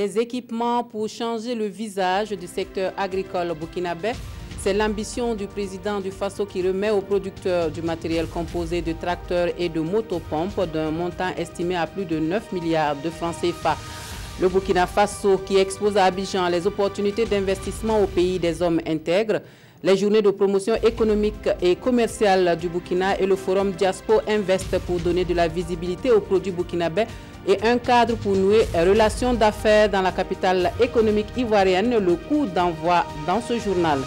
Des équipements pour changer le visage du secteur agricole burkinabé. C'est l'ambition du président du Faso qui remet aux producteurs du matériel composé de tracteurs et de motopompes d'un montant estimé à plus de 9 milliards de francs CFA. Le Burkina Faso qui expose à Abidjan les opportunités d'investissement au pays des hommes intègres. Les journées de promotion économique et commerciale du Burkina et le forum Diaspo Invest pour donner de la visibilité aux produits burkinabés et un cadre pour nouer relations d'affaires dans la capitale économique ivoirienne, le coup d'envoi dans ce journal.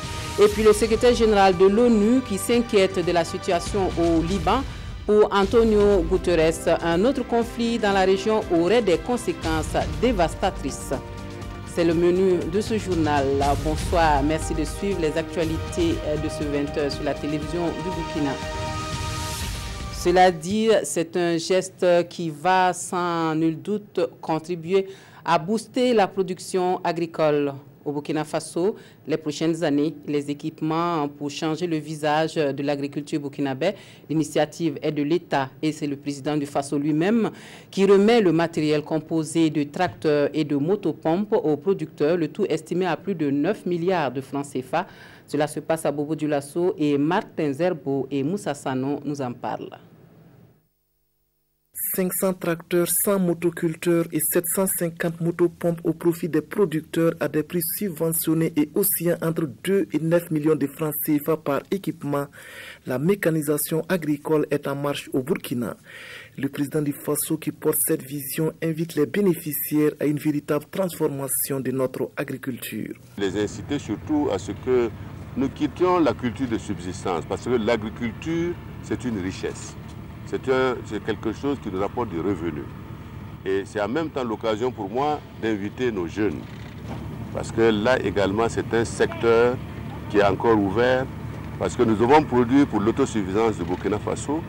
Et puis le secrétaire général de l'ONU qui s'inquiète de la situation au Liban. Pour Antonio Guterres, un autre conflit dans la région aurait des conséquences dévastatrices. C'est le menu de ce journal. Bonsoir, merci de suivre les actualités de ce 20h sur la télévision du Burkina. Cela dit, c'est un geste qui va sans nul doute contribuer à booster la production agricole au Burkina Faso. Les prochaines années, les équipements pour changer le visage de l'agriculture burkinabé. L'initiative est de l'État et c'est le président du Faso lui-même qui remet le matériel composé de tracteurs et de motopompes aux producteurs, le tout estimé à plus de 9 milliards de francs CFA. Cela se passe à Bobo-Dioulasso et Martin Zerbo et Moussa Sano nous en parlent. 500 tracteurs, 100 motoculteurs et 750 motopompes au profit des producteurs à des prix subventionnés et oscillant entre 2 et 9 millions de francs CFA par équipement. La mécanisation agricole est en marche au Burkina. Le président du Faso qui porte cette vision invite les bénéficiaires à une véritable transformation de notre agriculture. Les inciter surtout à ce que nous quittions la culture de subsistance parce que l'agriculture, c'est une richesse. C'est quelque chose qui nous apporte des revenus. Et c'est en même temps l'occasion pour moi d'inviter nos jeunes. Parce que là également, c'est un secteur qui est encore ouvert. Parce que nous devons produire pour l'autosuffisance du Burkina Faso,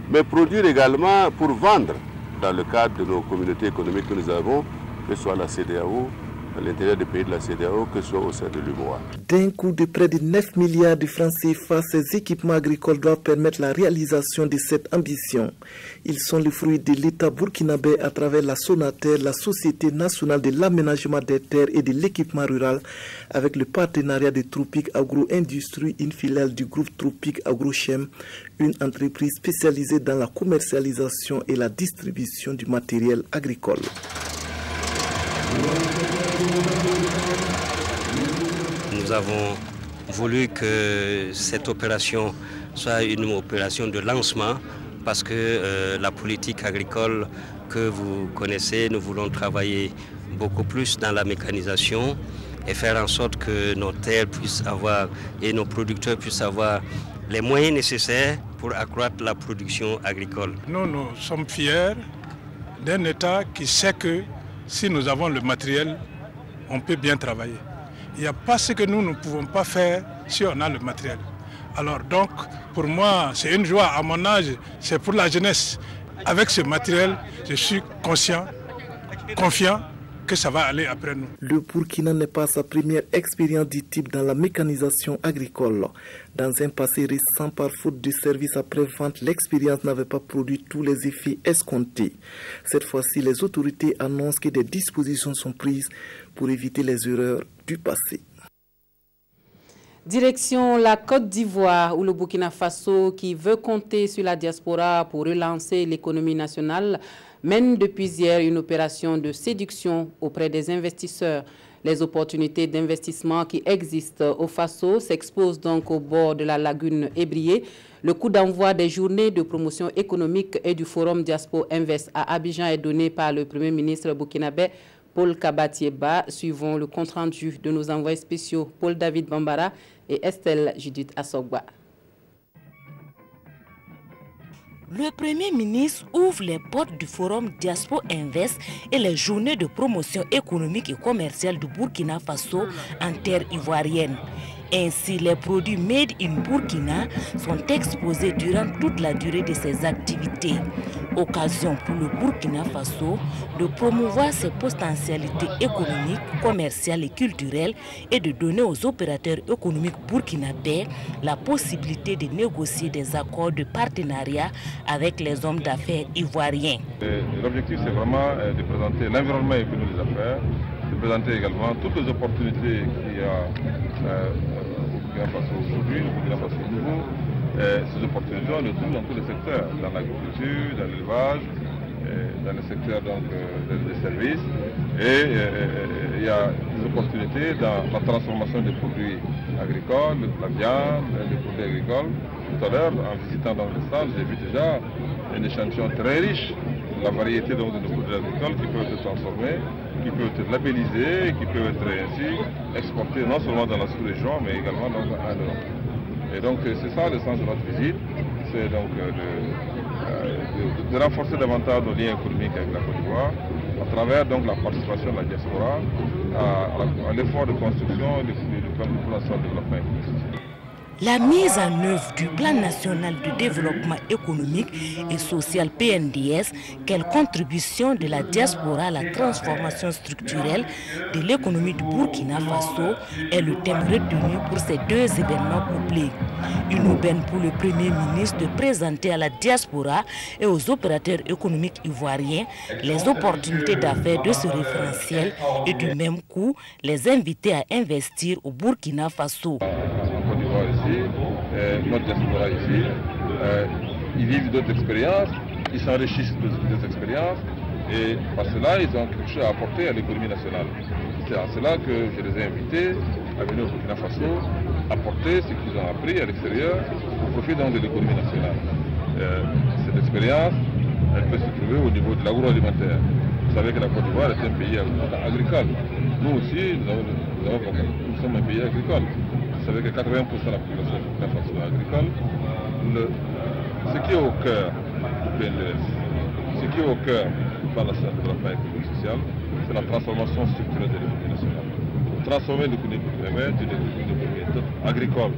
mais produire également pour vendre dans le cadre de nos communautés économiques que nous avons, que ce soit la CEDEAO, à l'intérieur des pays de la CEDEAO, que ce soit au sein de l'UMOA. D'un coût de près de 9 milliards de francs CFA, ces équipements agricoles doivent permettre la réalisation de cette ambition. Ils sont le fruit de l'État burkinabé à travers la SONATER, la Société nationale de l'aménagement des terres et de l'équipement rural, avec le partenariat de Tropic Agro-Industrie, une filiale du groupe Tropic Agrochem, une entreprise spécialisée dans la commercialisation et la distribution du matériel agricole. Nous avons voulu que cette opération soit une opération de lancement parce que la politique agricole que vous connaissez, nous voulons travailler beaucoup plus dans la mécanisation et faire en sorte que nos terres puissent avoir et nos producteurs puissent avoir les moyens nécessaires pour accroître la production agricole. Nous sommes fiers d'un État qui sait que si nous avons le matériel, on peut bien travailler. Il n'y a pas ce que nous ne pouvons pas faire si on a le matériel. Alors donc, pour moi, c'est une joie. À mon âge, c'est pour la jeunesse. Avec ce matériel, je suis conscient, confiant que ça va aller après nous. Le Burkina n'est pas sa première expérience du type dans la mécanisation agricole. Dans un passé récent, par faute de services après-vente, l'expérience n'avait pas produit tous les effets escomptés. Cette fois-ci, les autorités annoncent que des dispositions sont prises pour éviter les erreurs du passé. Direction la Côte d'Ivoire, où le Burkina Faso, qui veut compter sur la diaspora pour relancer l'économie nationale, mène depuis hier une opération de séduction auprès des investisseurs. Les opportunités d'investissement qui existent au Faso s'exposent donc au bord de la lagune Ébrié. Le coup d'envoi des journées de promotion économique et du forum Diaspo Invest à Abidjan est donné par le Premier ministre burkinabé Paul Kabatieba. Suivons le compte-rendu de nos envoyés spéciaux Paul David Bambara et Estelle Judith Assogba. Le Premier ministre ouvre les portes du forum Diaspo Invest et les journées de promotion économique et commerciale du Burkina Faso en terre ivoirienne. Ainsi, les produits made in Burkina sont exposés durant toute la durée de ses activités. Occasion pour le Burkina Faso de promouvoir ses potentialités économiques, commerciales et culturelles et de donner aux opérateurs économiques burkinabés la possibilité de négocier des accords de partenariat avec les hommes d'affaires ivoiriens. L'objectif, c'est vraiment de présenter l'environnement économique des affaires, présenter également toutes les opportunités qu'il y a au Burkina Faso aujourd'hui, au Burkina Faso nouveau. Ces opportunités, on les trouve dans tous les secteurs, dans l'agriculture, dans l'élevage, dans le secteur donc, des services. Et il y a des opportunités dans la transformation des produits agricoles, la viande, les produits agricoles. Tout à l'heure, en visitant dans le stand, j'ai vu déjà un échantillon très riche de la variété donc, de nos produits agricoles qui peuvent être transformés, qui peuvent être labellisés, qui peuvent être ainsi exportés non seulement dans la sous-région, mais également donc, en Europe. Et donc c'est ça le sens de notre visite, c'est donc de renforcer davantage nos liens économiques avec la Côte d'Ivoire, à travers donc la participation de la diaspora à l'effort de construction et du plan national de développement économique. La mise en œuvre du Plan national de développement économique et social PNDS, quelle contribution de la diaspora à la transformation structurelle de l'économie du Burkina Faso est le thème retenu pour ces deux événements couplés. Une aubaine pour le Premier ministre de présenter à la diaspora et aux opérateurs économiques ivoiriens les opportunités d'affaires de ce référentiel et du même coup les inviter à investir au Burkina Faso. Notre diaspora ici, ils vivent d'autres expériences, ils s'enrichissent des expériences et par cela ils ont quelque chose à apporter à l'économie nationale. C'est à cela que je les ai invités à venir au Burkina Faso, apporter ce qu'ils ont appris à l'extérieur au profit donc de l'économie nationale. Cette expérience, elle peut se trouver au niveau de l'agroalimentaire. Vous savez que la Côte d'Ivoire est un pays agricole. Nous aussi, nous sommes un pays agricole. Vous savez que 80% de la population du Burkina Faso est agricole. Ce qui est au cœur du PNDS, ce qui est au cœur du plan national de développement économique et social, c'est la transformation structurelle de l'économie nationale. Transformer l'économie d'une économie agricole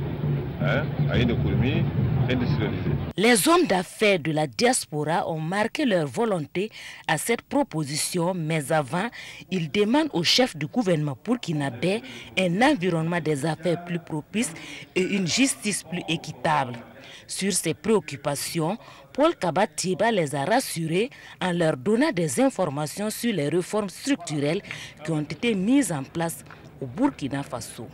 à une économie industrialisée. Les hommes d'affaires de la diaspora ont marqué leur volonté à cette proposition, mais avant, ils demandent au chef du gouvernement burkinabé un environnement des affaires plus propice et une justice plus équitable. Sur ces préoccupations, Paul Kabatieba les a rassurés en leur donnant des informations sur les réformes structurelles qui ont été mises en place au Burkina Faso.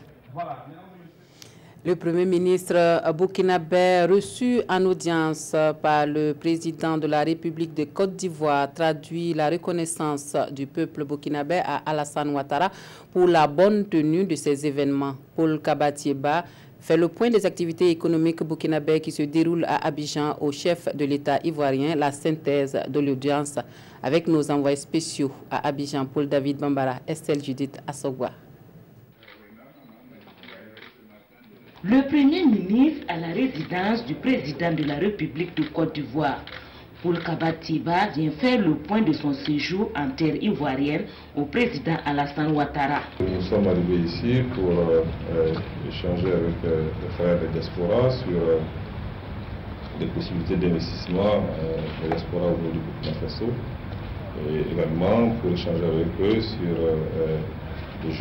Le Premier ministre burkinabé reçu en audience par le président de la République de Côte d'Ivoire traduit la reconnaissance du peuple burkinabé à Alassane Ouattara pour la bonne tenue de ces événements. Paul Kabatieba fait le point des activités économiques burkinabé qui se déroulent à Abidjan au chef de l'État ivoirien, la synthèse de l'audience avec nos envoyés spéciaux à Abidjan, Paul David Bambara, Estelle Judith Assogwa. Le Premier ministre à la résidence du président de la République de Côte d'Ivoire, Paul Kabatieba, vient faire le point de son séjour en terre ivoirienne au président Alassane Ouattara. Nous sommes arrivés ici pour échanger avec les frères de la diaspora sur les possibilités d'investissement de la diaspora au niveau du Burkina Faso et également pour échanger avec eux sur les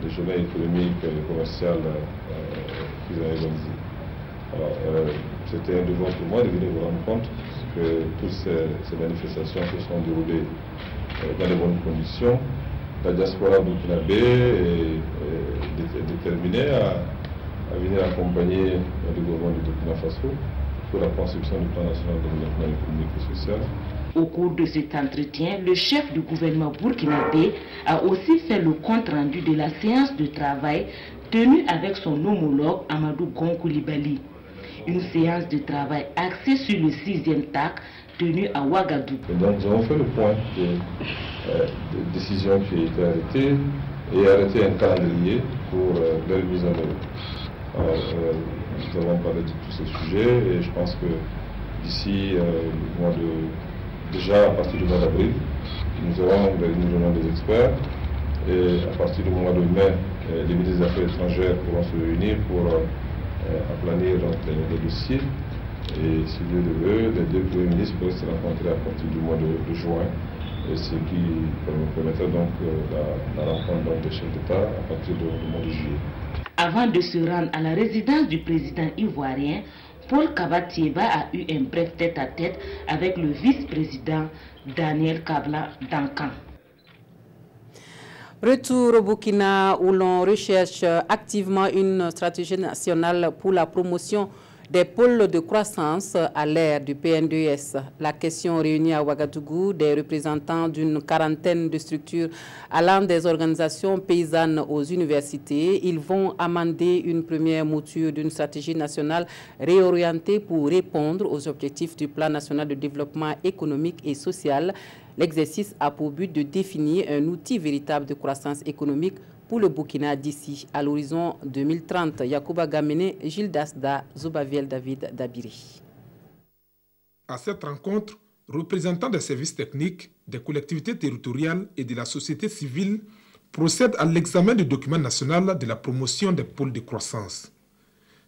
journées économiques et commerciales qu'ils ont organisées. C'était un devoir pour moi de venir vous rendre compte que toutes ces manifestations se sont déroulées dans de bonnes conditions. La diaspora burkinabé est déterminée à venir accompagner le gouvernement du Burkina Faso pour la construction du plan national de développement économique et social. Au cours de cet entretien, le chef du gouvernement burkinabé a aussi fait le compte-rendu de la séance de travail tenue avec son homologue Amadou Gon Coulibaly. Une séance de travail axée sur le 6e TAC tenu à Ouagadougou. Donc nous avons fait le point des décisions qui ont été arrêtées et arrêté un calendrier pour leur mise en œuvre. Nous avons parlé de tous ces sujets et je pense que d'ici déjà à partir du mois d'avril, nous aurons des réunions des experts et à partir du mois de mai, les ministres des Affaires étrangères pourront se réunir pour aplanir les dossiers. Et si Dieu le veut, les deux premiers ministres pourraient se rencontrer à partir du mois de juin, et ce qui permettra donc la rencontre des chefs d'État à partir du mois de juillet. Avant de se rendre à la résidence du président ivoirien, Paul Kabatieba a eu un bref tête-à-tête avec le vice-président Daniel Kabla Dankan. Retour au Burkina où l'on recherche activement une stratégie nationale pour la promotion des pôles de croissance à l'ère du PNDS. La question réunie à Ouagadougou des représentants d'une quarantaine de structures allant des organisations paysannes aux universités. Ils vont amender une première mouture d'une stratégie nationale réorientée pour répondre aux objectifs du Plan national de développement économique et social. L'exercice a pour but de définir un outil véritable de croissance économique pour le Burkina d'ici à l'horizon 2030. Yacouba Gamene, Gilles Dasda, Zubaviel David Dabiri. À cette rencontre, représentants des services techniques, des collectivités territoriales et de la société civile procèdent à l'examen du document national de la promotion des pôles de croissance.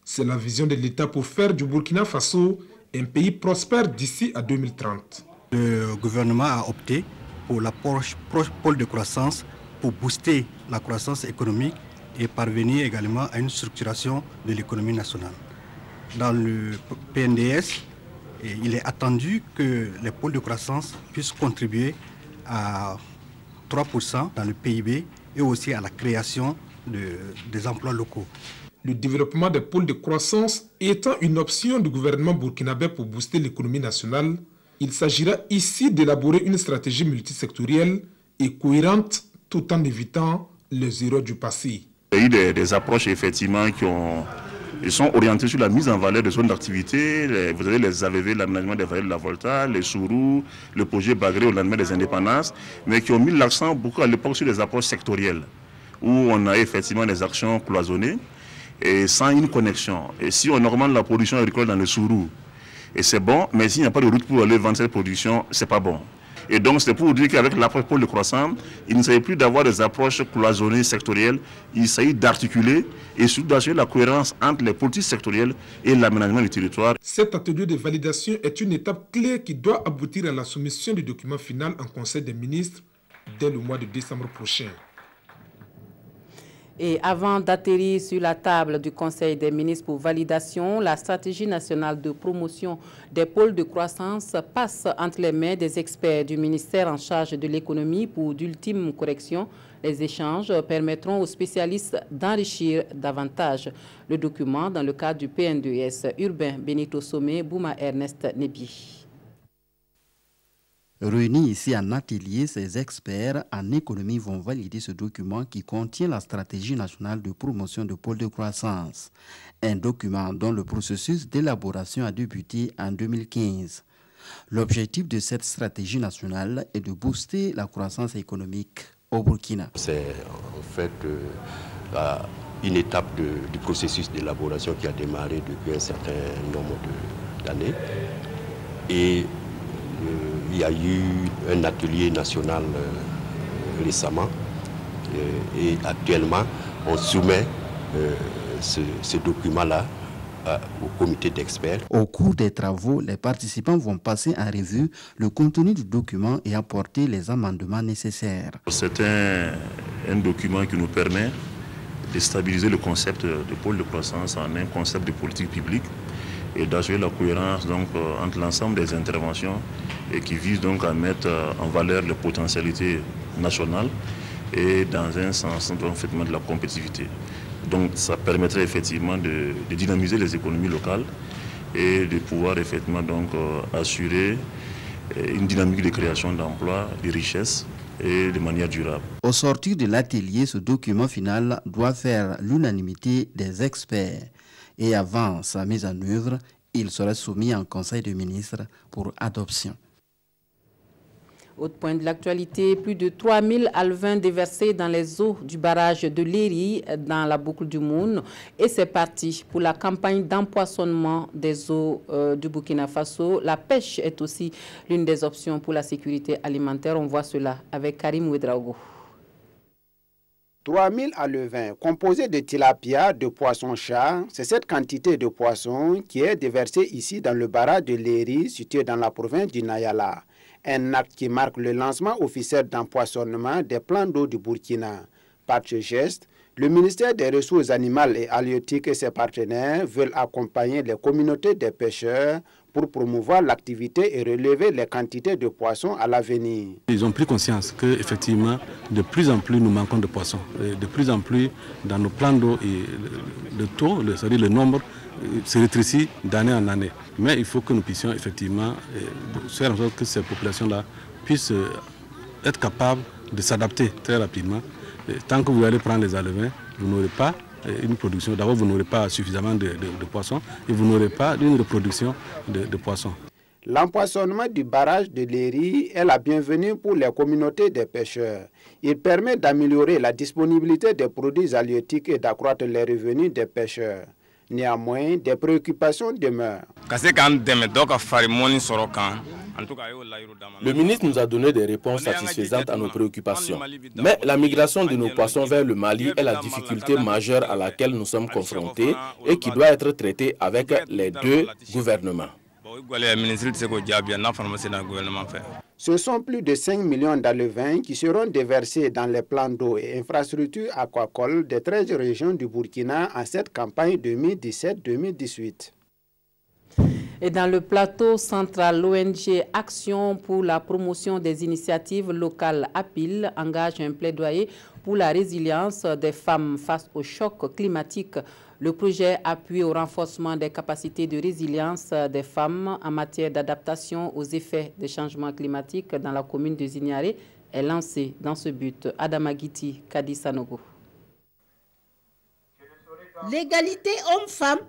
C'est la vision de l'État pour faire du Burkina Faso un pays prospère d'ici à 2030. Le gouvernement a opté pour l'approche pôle de croissance pour booster la croissance économique et parvenir également à une structuration de l'économie nationale. Dans le PNDS, il est attendu que les pôles de croissance puissent contribuer à 3% dans le PIB et aussi à la création des emplois locaux. Le développement des pôles de croissance étant une option du gouvernement burkinabé pour booster l'économie nationale, il s'agira ici d'élaborer une stratégie multisectorielle et cohérente tout en évitant les erreurs du passé. Il y a eu des approches effectivement qui sont orientées sur la mise en valeur des zones d'activité. Vous avez les AVV, l'aménagement des vallées de la Volta, les Sourou, le projet Bagré au lendemain des indépendances, mais qui ont mis l'accent beaucoup à l'époque sur les approches sectorielles, où on a effectivement des actions cloisonnées et sans une connexion. Et si on augmente la production agricole dans le Sourou, et c'est bon, mais s'il n'y a pas de route pour aller vendre cette production, c'est pas bon. Et donc c'est pour dire qu'avec l'approche pôle de croissance, il ne s'agit plus d'avoir des approches cloisonnées sectorielles, il s'agit d'articuler et surtout d'assurer la cohérence entre les politiques sectorielles et l'aménagement du territoire. Cet atelier de validation est une étape clé qui doit aboutir à la soumission du document final en Conseil des ministres dès le mois de décembre prochain. Et avant d'atterrir sur la table du Conseil des ministres pour validation, la stratégie nationale de promotion des pôles de croissance passe entre les mains des experts du ministère en charge de l'économie pour d'ultimes corrections. Les échanges permettront aux spécialistes d'enrichir davantage le document dans le cadre du PNDS. Urbain Benito Somé, Bouma Ernest Nebi. Réunis ici en atelier, ces experts en économie vont valider ce document qui contient la stratégie nationale de promotion de pôles de croissance. Un document dont le processus d'élaboration a débuté en 2015. L'objectif de cette stratégie nationale est de booster la croissance économique au Burkina. C'est en fait une étape du processus d'élaboration qui a démarré depuis un certain nombre d'années. Et il y a eu un atelier national récemment et actuellement on soumet ce document-là au comité d'experts. Au cours des travaux, les participants vont passer en revue le contenu du document et apporter les amendements nécessaires. C'est un document qui nous permet de stabiliser le concept de pôle de croissance en un concept de politique publique et d'assurer la cohérence donc, entre l'ensemble des interventions et qui visent donc à mettre en valeur les potentialités nationales et dans un sens de la compétitivité. Donc ça permettrait effectivement de dynamiser les économies locales et de pouvoir effectivement donc assurer une dynamique de création d'emplois, de richesses et de manière durable. Au sortir de l'atelier, ce document final doit faire l'unanimité des experts. Et avant sa mise en œuvre, il sera soumis en Conseil des ministres pour adoption. Autre point de l'actualité, plus de 3000 alevins déversés dans les eaux du barrage de Léry dans la boucle du Moun. Et c'est parti pour la campagne d'empoisonnement des eaux du Burkina Faso. La pêche est aussi l'une des options pour la sécurité alimentaire. On voit cela avec Karim Ouedraogo. 3000 alevins composés de tilapia, de poisson-chat, c'est cette quantité de poissons qui est déversée ici dans le barrage de Léry, situé dans la province du Nayala. Un acte qui marque le lancement officiel d'empoisonnement des plans d'eau du Burkina. Par ce geste, Le ministère des Ressources animales et halieutiques et ses partenaires veulent accompagner les communautés des pêcheurs pour promouvoir l'activité et relever les quantités de poissons à l'avenir. Ils ont pris conscience qu'effectivement, de plus en plus nous manquons de poissons. Et de plus en plus dans nos plans d'eau, le taux, c'est-à-dire le nombre, se rétrécit d'année en année. Mais il faut que nous puissions effectivement faire en sorte que ces populations-là puissent être capables de s'adapter très rapidement. Tant que vous allez prendre les alevins, vous n'aurez pas une production. D'abord, vous n'aurez pas suffisamment de poissons et vous n'aurez pas une reproduction de poissons. L'empoisonnement du barrage de Léry est la bienvenue pour les communautés des pêcheurs. Il permet d'améliorer la disponibilité des produits halieutiques et d'accroître les revenus des pêcheurs. Néanmoins, des préoccupations demeurent. Le ministre nous a donné des réponses satisfaisantes à nos préoccupations. Mais la migration de nos poissons vers le Mali est la difficulté majeure à laquelle nous sommes confrontés et qui doit être traitée avec les deux gouvernements. Ce sont plus de 5 millions d'alevins qui seront déversés dans les plans d'eau et infrastructures aquacoles des 13 régions du Burkina en cette campagne 2017-2018. Et dans le plateau central, l'ONG Action pour la promotion des initiatives locales APIL engage un plaidoyer pour la résilience des femmes face au choc climatique. Le projet appuie au renforcement des capacités de résilience des femmes en matière d'adaptation aux effets des changements climatiques dans la commune de Zignaré est lancé dans ce but. Adama Giti, Kadi Sanogo. L'égalité homme-femme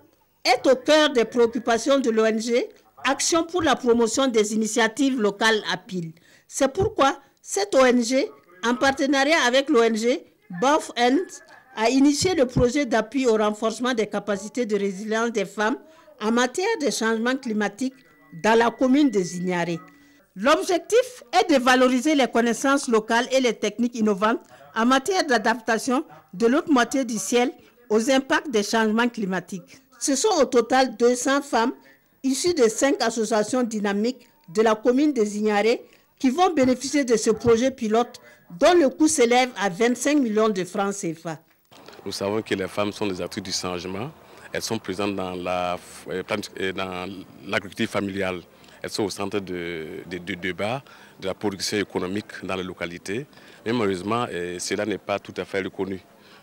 est au cœur des préoccupations de l'ONG Action pour la promotion des initiatives locales APIL. C'est pourquoi cette ONG, en partenariat avec l'ONG Both Ends, a initié le projet d'appui au renforcement des capacités de résilience des femmes en matière de changement climatique dans la commune de Zignaré. L'objectif est de valoriser les connaissances locales et les techniques innovantes en matière d'adaptation de l'autre moitié du ciel aux impacts des changements climatiques. Ce sont au total 200 femmes issues de 5 associations dynamiques de la commune de Zignaré qui vont bénéficier de ce projet pilote dont le coût s'élève à 25 millions de francs CFA. Nous savons que les femmes sont des actrices du changement. Elles sont présentes dans l'agriculture familiale. Elles sont au centre du débat de la production économique dans les localités. Mais malheureusement, cela n'est pas tout à fait reconnu.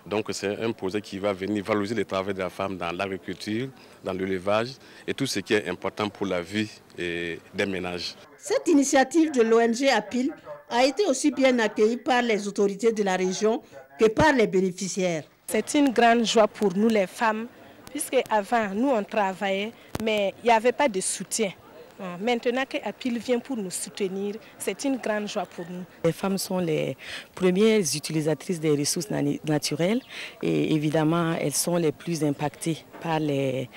Donc c'est un projet qui va venir valoriser le travail de la femme dans l'agriculture, dans l'élevage et tout ce qui est important pour la vie des ménages. Cette initiative de l'ONG APIL a été aussi bien accueillie par les autorités de la région que par les bénéficiaires. C'est une grande joie pour nous les femmes, puisque avant nous on travaillait, mais il n'y avait pas de soutien. Maintenant que APIL vient pour nous soutenir, c'est une grande joie pour nous. Les femmes sont les premières utilisatrices des ressources naturelles et évidemment elles sont les plus impactées par les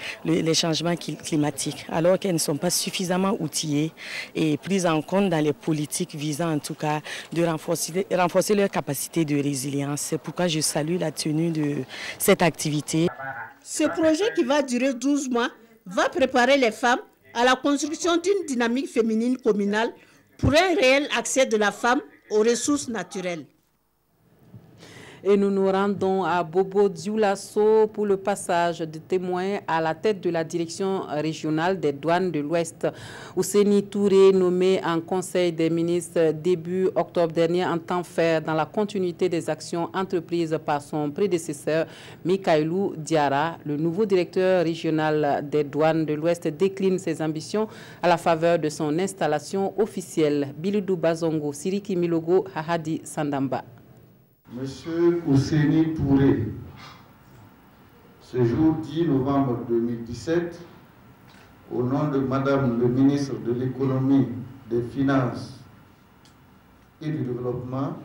changements climatiques, alors qu'elles ne sont pas suffisamment outillées et prises en compte dans les politiques visant en tout cas de renforcer leur capacité de résilience. C'est pourquoi je salue la tenue de cette activité. Ce projet qui va durer 12 mois va préparer les femmes à la construction d'une dynamique féminine communale pour un réel accès de la femme aux ressources naturelles. Et nous nous rendons à Bobo Dioulasso pour le passage de témoins à la tête de la direction régionale des douanes de l'Ouest. Ouseni Touré, nommé en Conseil des ministres début octobre dernier, entend faire dans la continuité des actions entreprises par son prédécesseur Mikailou Diarra. Le nouveau directeur régional des douanes de l'Ouest décline ses ambitions à la faveur de son installation officielle. Bilidou Bazongo, Siriki Milogo, Hahadi Sandamba. Monsieur Ouseni Touré, ce jour 10 novembre 2017, au nom de Madame le ministre de l'Économie, des Finances et du Développement,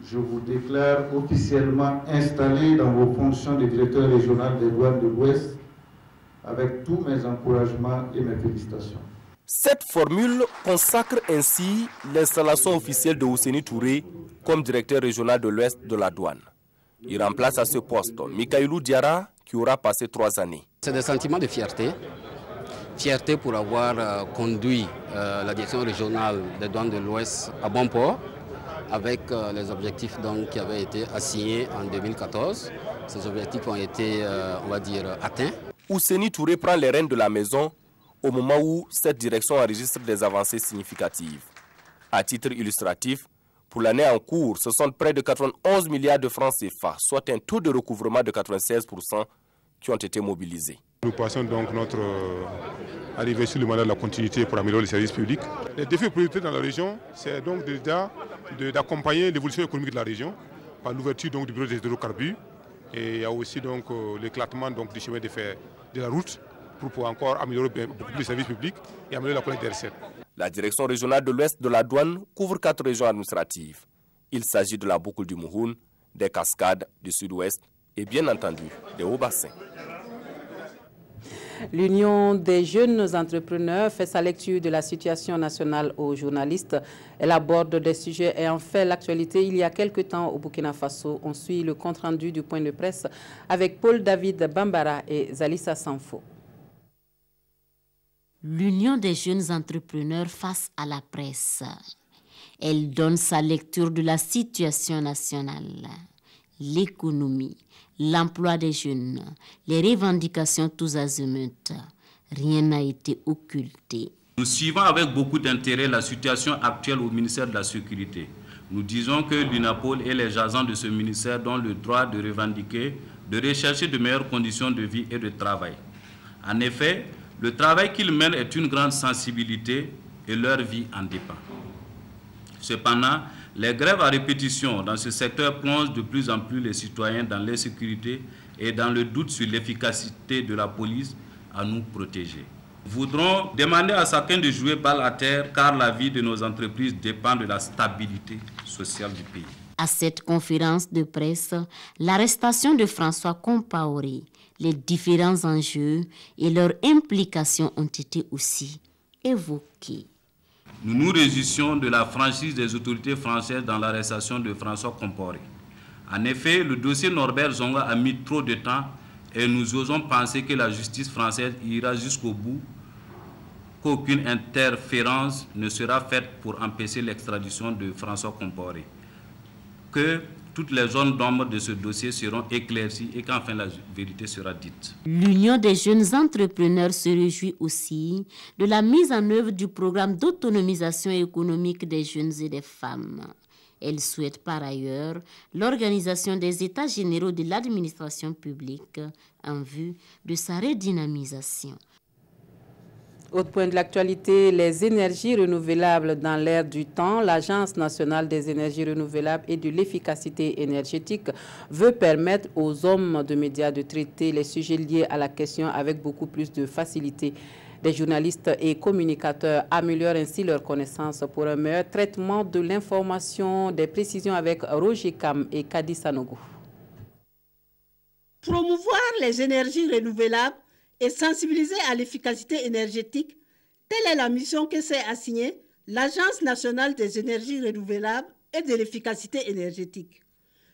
je vous déclare officiellement installé dans vos fonctions de directeur régional des douanes de l'Ouest avec tous mes encouragements et mes félicitations. Cette formule consacre ainsi l'installation officielle de Ouseni Touré comme directeur régional de l'Ouest de la douane. Il remplace à ce poste Mikailou Diarra qui aura passé 3 années. C'est des sentiments de fierté. Fierté pour avoir conduit la direction régionale des douanes de l'Ouest à bon port. avec les objectifs donc, qui avaient été assignés en 2014. Ces objectifs ont été, on va dire, atteints. Ousseni Touré prend les rênes de la maison au moment où cette direction enregistre des avancées significatives. À titre illustratif, pour l'année en cours, ce sont près de 91 milliards de francs CFA, soit un taux de recouvrement de 96% qui ont été mobilisés. Nous passons donc notre arrivée sur le mandat de la continuité pour améliorer les services publics. Les défis prioritaires dans la région, c'est donc déjà d'accompagner l'évolution économique de la région par l'ouverture du bureau des hydrocarbures. Et il y a aussi donc l'éclatement du chemin de fer de la route pour pouvoir encore améliorer beaucoup plus les services publics et améliorer la collecte des recettes. La direction régionale de l'Ouest de la douane couvre 4 régions administratives. Il s'agit de la boucle du Mouhoun, des cascades du Sud-Ouest et bien entendu des hauts-bassins. L'Union des jeunes entrepreneurs fait sa lecture de la situation nationale aux journalistes. Elle aborde des sujets ayant fait l'actualité il y a quelque temps au Burkina Faso. On suit le compte-rendu du point de presse avec Paul-David Bambara et Zalissa Sanfo. L'Union des jeunes entrepreneurs face à la presse. Elle donne sa lecture de la situation nationale, l'économie, l'emploi des jeunes, les revendications tous azimuts. Rien n'a été occulté. Nous suivons avec beaucoup d'intérêt la situation actuelle au ministère de la Sécurité. Nous disons que l'UNAPOL et les agents de ce ministère ont le droit de revendiquer, de rechercher de meilleures conditions de vie et de travail. En effet, le travail qu'ils mènent est une grande sensibilité et leur vie en dépend. Cependant, les grèves à répétition dans ce secteur plongent de plus en plus les citoyens dans l'insécurité et dans le doute sur l'efficacité de la police à nous protéger. Nous voudrons demander à chacun de jouer balle à terre car la vie de nos entreprises dépend de la stabilité sociale du pays. À cette conférence de presse, l'arrestation de François Compaoré, les différents enjeux et leurs implications ont été aussi évoqués. Nous nous réjouissons de la franchise des autorités françaises dans l'arrestation de François Compaoré. En effet, le dossier Norbert Zonga a mis trop de temps et nous osons penser que la justice française ira jusqu'au bout, qu'aucune interférence ne sera faite pour empêcher l'extradition de François Compaoré, que toutes les zones d'ombre de ce dossier seront éclaircies et qu'enfin la vérité sera dite. L'Union des jeunes entrepreneurs se réjouit aussi de la mise en œuvre du programme d'autonomisation économique des jeunes et des femmes. Elle souhaite par ailleurs l'organisation des états généraux de l'administration publique en vue de sa redynamisation. Autre point de l'actualité, les énergies renouvelables dans l'ère du temps. L'Agence nationale des énergies renouvelables et de l'efficacité énergétique veut permettre aux hommes de médias de traiter les sujets liés à la question avec beaucoup plus de facilité. Des journalistes et communicateurs améliorent ainsi leurs connaissances pour un meilleur traitement de l'information. Des précisions avec Roger Kam et Kadi Sanogo. Promouvoir les énergies renouvelables et sensibiliser à l'efficacité énergétique, telle est la mission que s'est assignée l'Agence nationale des énergies renouvelables et de l'efficacité énergétique.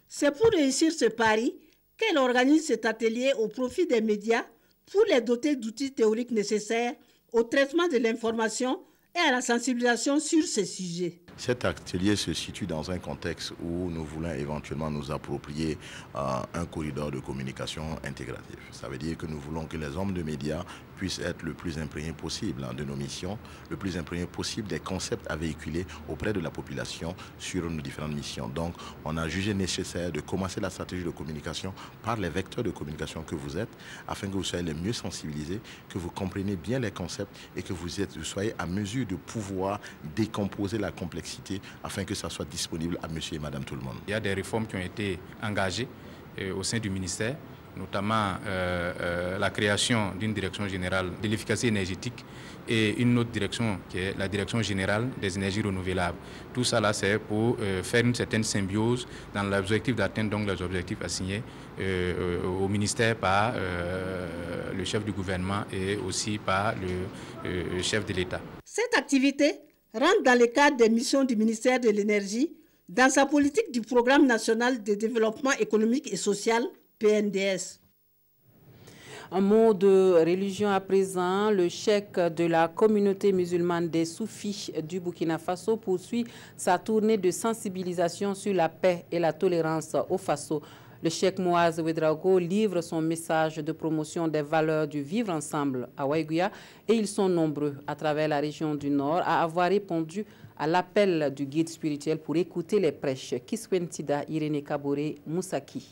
C'est pour réussir ce pari qu'elle organise cet atelier au profit des médias pour les doter d'outils théoriques nécessaires au traitement de l'information et à la sensibilisation sur ces sujets. Cet atelier se situe dans un contexte où nous voulons éventuellement nous approprier un corridor de communication intégratif. Ça veut dire que nous voulons que les hommes de médias puissent être le plus imprégnés possible de nos missions, le plus imprégnés possible des concepts à véhiculer auprès de la population sur nos différentes missions. Donc, on a jugé nécessaire de commencer la stratégie de communication par les vecteurs de communication que vous êtes, afin que vous soyez les mieux sensibilisés, que vous compreniez bien les concepts et que vous soyez à mesure de pouvoir décomposer la complexité afin que ça soit disponible à monsieur et madame tout le monde. Il y a des réformes qui ont été engagées au sein du ministère, notamment la création d'une direction générale de l'efficacité énergétique et une autre direction qui est la direction générale des énergies renouvelables. Tout ça là, c'est pour faire une certaine symbiose dans l'objectif d'atteindre donc les objectifs assignés au ministère par le chef du gouvernement et aussi par le chef de l'État. Cette activité rentre dans le cadre des missions du ministère de l'Énergie dans sa politique du Programme national de développement économique et social, PNDS. Un mot de religion à présent. Le cheikh de la communauté musulmane des Soufis du Burkina Faso poursuit sa tournée de sensibilisation sur la paix et la tolérance au Faso. Le cheikh Mouaz Ouedraogo livre son message de promotion des valeurs du vivre ensemble à Waiguia et ils sont nombreux à travers la région du Nord à avoir répondu à l'appel du guide spirituel pour écouter les prêches. Kiswentida Irene Kabore Moussaki.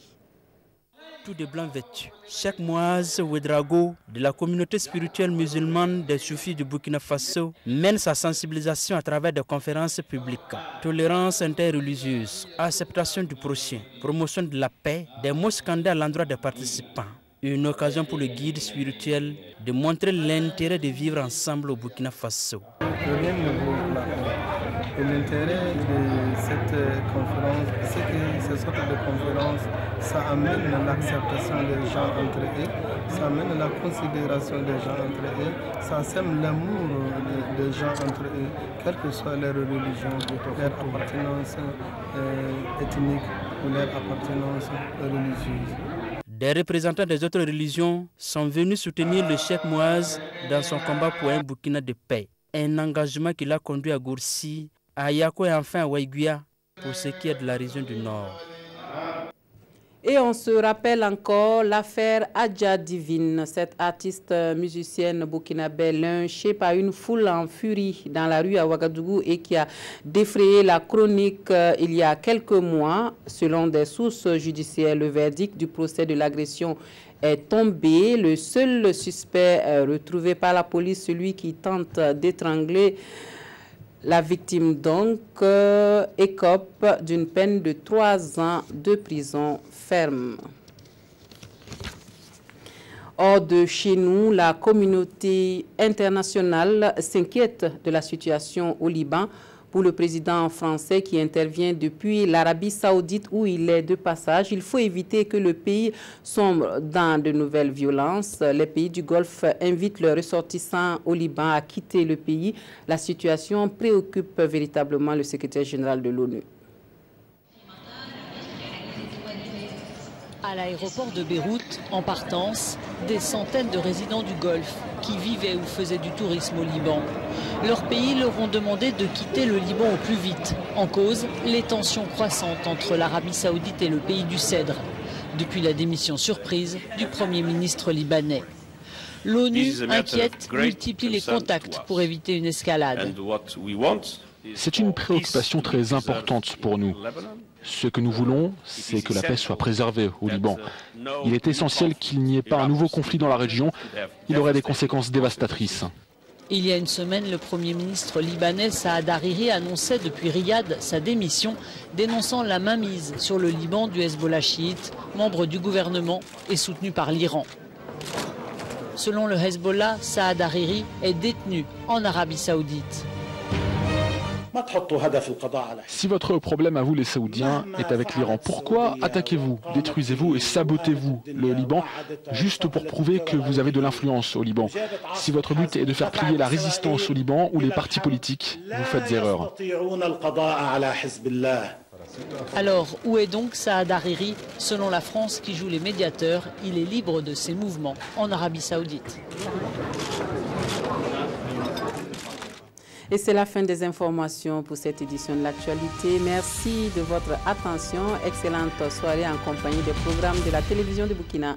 Tout de blanc vêtu. Cheikh Mouaz Ouedraogo de la communauté spirituelle musulmane des Soufis du Burkina Faso mène sa sensibilisation à travers des conférences publiques. Tolérance interreligieuse, acceptation du prochain, promotion de la paix, des mots scandés à l'endroit des participants. Une occasion pour le guide spirituel de montrer l'intérêt de vivre ensemble au Burkina Faso. Et l'intérêt de cette conférence, c'est que ces sortes de conférences, ça amène l'acceptation des gens entre eux, ça amène la considération des gens entre eux, ça sème l'amour des gens entre eux, quelle que soit leur religion, leur appartenance ethnique ou leur appartenance religieuse. Des représentants des autres religions sont venus soutenir le cheikh Mouaz dans son combat pour un Burkina de paix. Un engagement qui l'a conduit à Goursi, à Yako et enfin à Waiguia pour ce qui est de la région du Nord. Et on se rappelle encore l'affaire Adja Divine, cette artiste musicienne burkinabé lynchée par une foule en furie dans la rue à Ouagadougou et qui a défrayé la chronique il y a quelques mois. Selon des sources judiciaires, le verdict du procès de l'agression est tombé. Le seul suspect retrouvé par la police, celui qui tente d'étrangler la victime, donc, écope d'une peine de 3 ans de prison ferme. Hors de chez nous, la communauté internationale s'inquiète de la situation au Liban. Pour le président français qui intervient depuis l'Arabie saoudite où il est de passage, il faut éviter que le pays sombre dans de nouvelles violences. Les pays du Golfe invitent leurs ressortissants au Liban à quitter le pays. La situation préoccupe véritablement le secrétaire général de l'ONU. À l'aéroport de Beyrouth, en partance, des centaines de résidents du Golfe qui vivaient ou faisaient du tourisme au Liban. Leurs pays leur ont demandé de quitter le Liban au plus vite. En cause, les tensions croissantes entre l'Arabie saoudite et le pays du Cèdre, depuis la démission surprise du Premier ministre libanais. L'ONU, inquiète, multiplie les contacts pour éviter une escalade. C'est une préoccupation très importante pour nous. Ce que nous voulons, c'est que la paix soit préservée au Liban. Il est essentiel qu'il n'y ait pas un nouveau conflit dans la région. Il aurait des conséquences dévastatrices. Il y a une semaine, le Premier ministre libanais Saad Hariri annonçait depuis Riyad sa démission, dénonçant la mainmise sur le Liban du Hezbollah chiite, membre du gouvernement et soutenu par l'Iran. Selon le Hezbollah, Saad Hariri est détenu en Arabie saoudite. Si votre problème à vous les Saoudiens est avec l'Iran, pourquoi attaquez-vous, détruisez-vous et sabotez-vous le Liban juste pour prouver que vous avez de l'influence au Liban? Si votre but est de faire plier la résistance au Liban ou les partis politiques, vous faites erreur. Alors, où est donc Saad Hariri? Selon la France qui joue les médiateurs, il est libre de ses mouvements en Arabie saoudite. Et c'est la fin des informations pour cette édition de l'actualité. Merci de votre attention. Excellente soirée en compagnie des programmes de la télévision de Burkina.